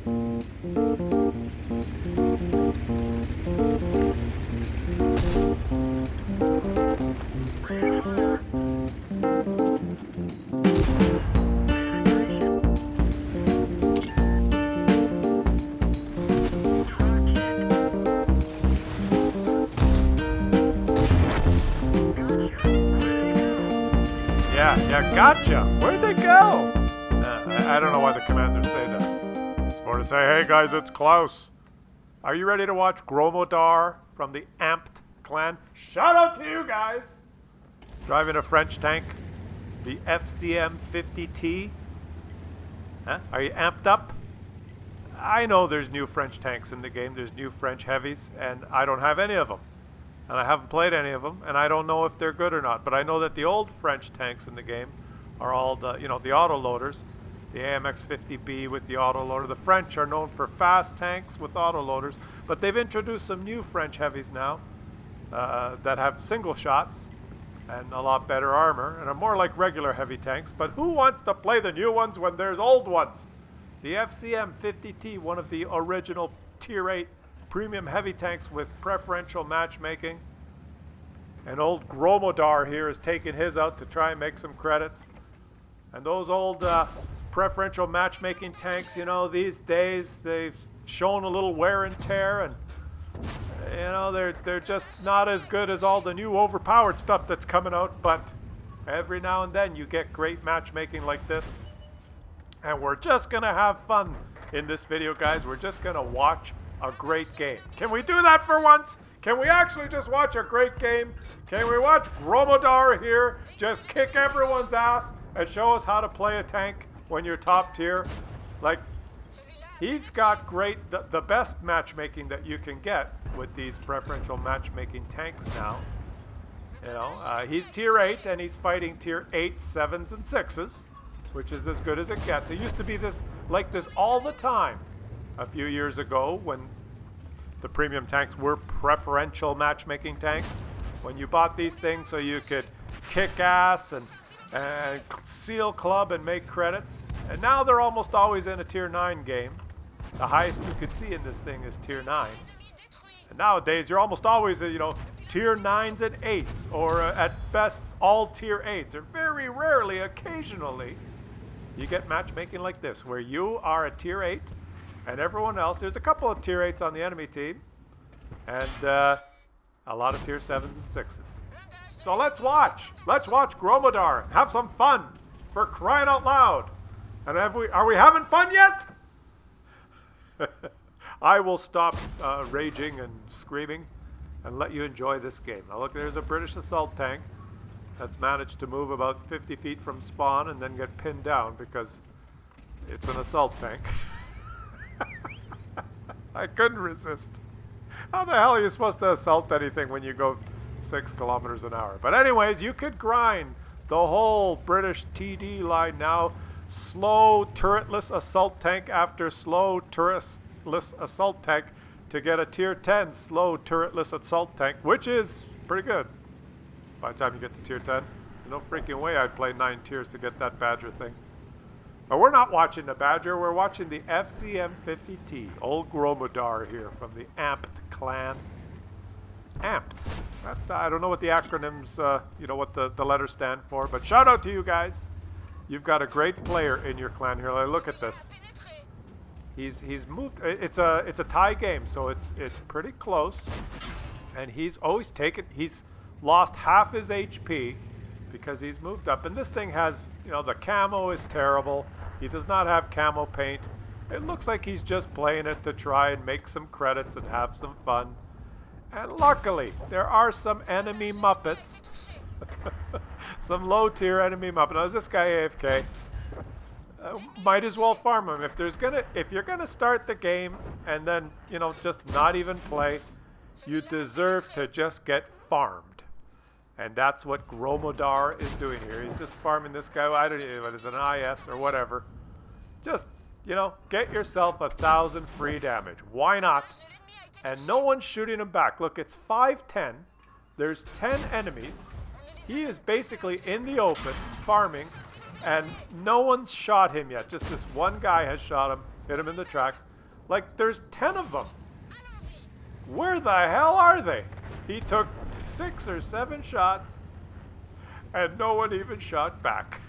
Yeah, gotcha. Where'd they go? I don't know why the commanders say that. It's for to say, hey guys, it's Claus. Are you ready to watch Gromodar from the Amped clan? Shout out to you guys! Driving a French tank, the FCM 50T. Huh? Are you amped up? I know there's new French tanks in the game. There's new French heavies, and I don't have any of them. And I haven't played any of them, and I don't know if they're good or not. But I know that the old French tanks in the game are all the, the autoloaders. The AMX 50B with the autoloader. The French are known for fast tanks with autoloaders, but they've introduced some new French heavies now that have single shots and a lot better armor and are more like regular heavy tanks. But who wants to play the new ones when there's old ones? The FCM 50T, one of the original Tier 8 premium heavy tanks with preferential matchmaking. And old Gromodar here is taking his out to try and make some credits. And those old preferential matchmaking tanks, these days they've shown a little wear and tear, and they're just not as good as all the new overpowered stuff that's coming out. But every now and then you get great matchmaking like this. And we're just gonna have fun in this video, guys. We're just gonna watch a great game. Can we do that for once? Can we actually just watch a great game? Can we watch Gromodar here just kick everyone's ass and show us how to play a tank when you're top tier? Like, he's got great, the best matchmaking that you can get with these preferential matchmaking tanks now. He's tier 8 and he's fighting tier 8s, 7s, and 6s, which is as good as it gets. It used to be like this all the time a few years ago when the premium tanks were preferential matchmaking tanks. When you bought these things so you could kick ass and seal club and make credits. And now they're almost always in a tier 9 game. The highest you could see in this thing is tier 9. And nowadays you're almost always tier 9s and 8s, or at best all tier 8s, or very rarely, occasionally, you get matchmaking like this, where you are a tier 8 and everyone else, there's a couple of tier 8s on the enemy team, and a lot of tier 7s and 6s. So let's watch Gromodar, have some fun, for crying out loud. And are we having fun yet? I will stop raging and screaming and let you enjoy this game. Now look, there's a British assault tank that's managed to move about 50 feet from spawn and then get pinned down because it's an assault tank. I couldn't resist. How the hell are you supposed to assault anything when you go 6 kilometers an hour? But anyways, you could grind the whole British TD line now. Slow turretless assault tank after slow turretless assault tank to get a tier 10 slow turretless assault tank, which is pretty good. By the time you get to tier 10, there's no freaking way I'd play 9 tiers to get that Badger thing. But we're not watching the Badger, we're watching the FCM 50T. Old Gromodar here from the Amped clan. Amped. I don't know what the acronyms, what the letters stand for, but shout out to you guys. You've got a great player in your clan here. Like, look at this. He's moved. It's a tie game, so it's pretty close. And he's lost half his HP because he's moved up. And this thing has, the camo is terrible. He does not have camo paint. It looks like he's just playing it to try and make some credits and have some fun. And luckily, there are some enemy Muppets. Some low tier enemy Muppet. Now, is this guy AFK? Might as well farm him. If you're gonna start the game and then, just not even play, you deserve to just get farmed. And that's what Gromodar is doing here. He's just farming this guy. I don't know what is it, an IS or whatever. Just, get yourself 1,000 free damage. Why not? And no one's shooting him back. Look, it's 5-10. There's 10 enemies. He is basically in the open, farming, and no one's shot him yet. Just this one guy has shot him, hit him in the tracks. Like, there's 10 of them. Where the hell are they? He took 6 or 7 shots, and no one even shot back.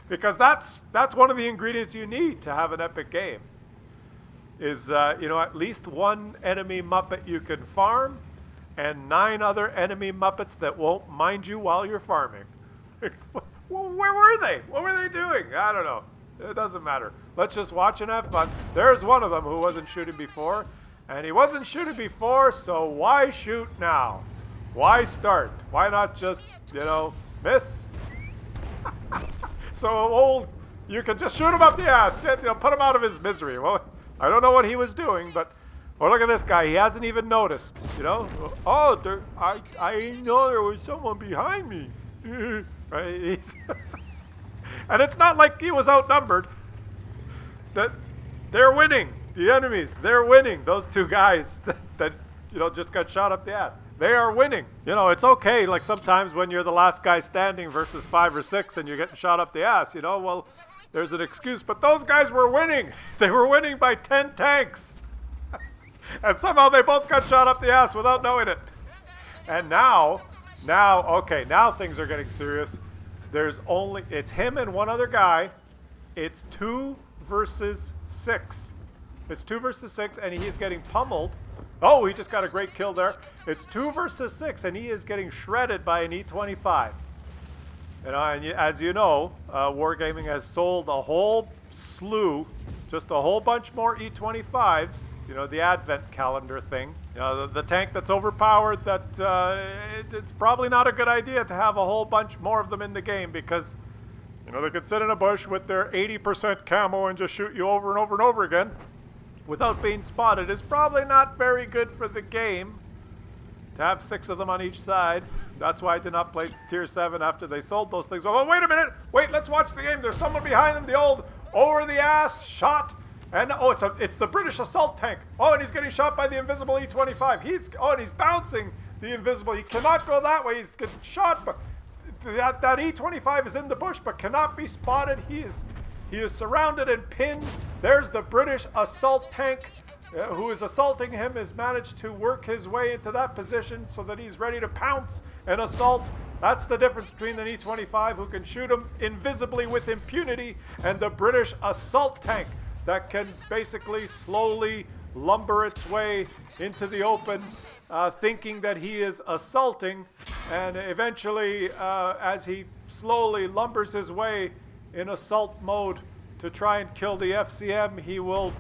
Because that's one of the ingredients you need to have an epic game. Is, at least one enemy Muppet you can farm, and 9 other enemy Muppets that won't mind you while you're farming. Where were they? What were they doing? I don't know. It doesn't matter. Let's just watch and have fun. There's one of them who wasn't shooting before, and he wasn't shooting before, so why shoot now? Why start? Why not just, miss? So you can just shoot him up the ass. Put him out of his misery. Well, I don't know what he was doing, but look at this guy. He hasn't even noticed. Oh, I didn't know there was someone behind me. Right? And it's not like he was outnumbered. That they're winning. The enemies, they're winning. Those 2 guys that just got shot up the ass. They are winning. It's okay. Like sometimes when you're the last guy standing versus 5 or 6 and you're getting shot up the ass, well, there's an excuse. But those guys were winning. They were winning by 10 tanks. And somehow they both got shot up the ass without knowing it. And now things are getting serious. It's him and one other guy. It's 2 versus 6. It's 2 versus 6, and he is getting pummeled. Oh, he just got a great kill there. It's 2 versus 6, and he is getting shredded by an E25. And as you know, Wargaming has sold a whole slew, just a whole bunch more E25s. The Advent calendar thing. The tank that's overpowered, it's probably not a good idea to have a whole bunch more of them in the game because, they could sit in a bush with their 80% camo and just shoot you over and over and over again without being spotted. It's probably not very good for the game to have 6 of them on each side. That's why I did not play Tier 7 after they sold those things. Oh, wait a minute. Wait, let's watch the game. There's someone behind them. The old over-the-ass shot. And, it's the British assault tank. Oh, and he's getting shot by the invisible E25. And he's bouncing the invisible. He cannot go that way. He's getting shot. But that E25 is in the bush, but cannot be spotted. He is surrounded and pinned. There's the British assault tank. Who is assaulting him has managed to work his way into that position so that he's ready to pounce and assault. That's the difference between the E-25, who can shoot him invisibly with impunity, and the British assault tank that can basically slowly lumber its way into the open, thinking that he is assaulting, and eventually, as he slowly lumbers his way in assault mode to try and kill the FCM, he will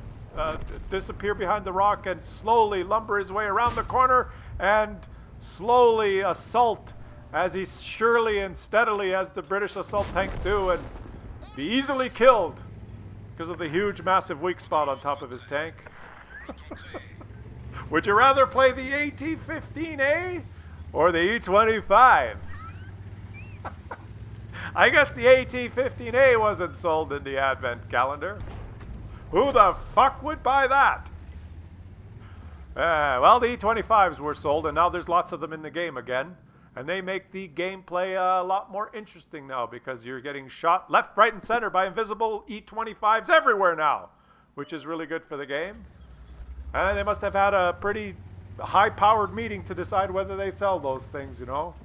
disappear behind the rock and slowly lumber his way around the corner and slowly assault as he surely and steadily, as the British assault tanks do, and be easily killed because of the huge, massive weak spot on top of his tank. Would you rather play the AT-15A or the E-25? I guess the AT-15A wasn't sold in the Advent calendar. Who the fuck would buy that? Well, the E-25s were sold, and now there's lots of them in the game again. And they make the gameplay a lot more interesting now because you're getting shot left, right, and center by invisible E-25s everywhere now, which is really good for the game. And they must have had a pretty high-powered meeting to decide whether they sell those things, you know.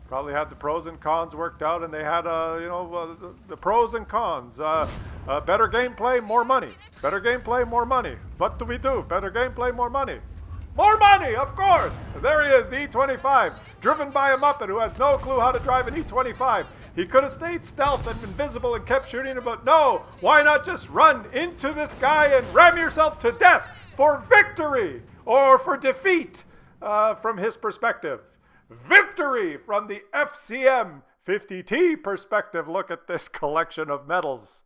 Probably had the pros and cons worked out, and they had, the pros and cons. Better gameplay, more money. Better gameplay, more money. What do we do? Better gameplay, more money. More money, of course! There he is, the E-25, driven by a Muppet who has no clue how to drive an E-25. He could have stayed stealth and invisible and kept shooting him, but no! Why not just run into this guy and ram yourself to death for victory, or for defeat, from his perspective. Victory from the FCM 50T perspective. Look at this collection of medals.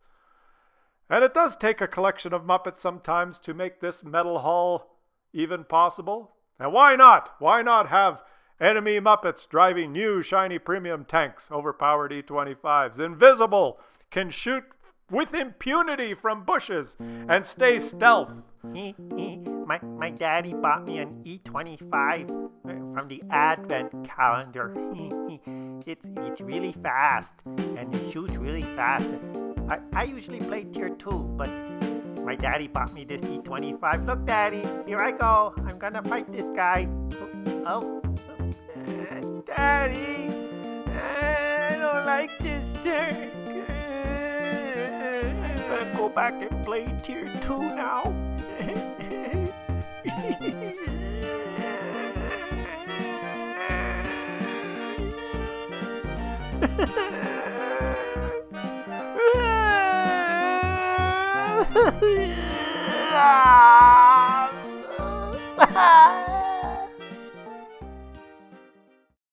And it does take a collection of Muppets sometimes to make this medal haul even possible. And why not? Why not have enemy Muppets driving new shiny premium tanks, overpowered E-25s, invisible, can shoot with impunity from bushes and stay stealth. My daddy bought me an E-25 from the Advent calendar. It's really fast and it shoots really fast. I usually play Tier 2, but my daddy bought me this E25. Look, Daddy, here I go. I'm gonna fight this guy. Oh, Daddy, I don't like this tank. I'm gonna go back and play Tier 2 now. Ah!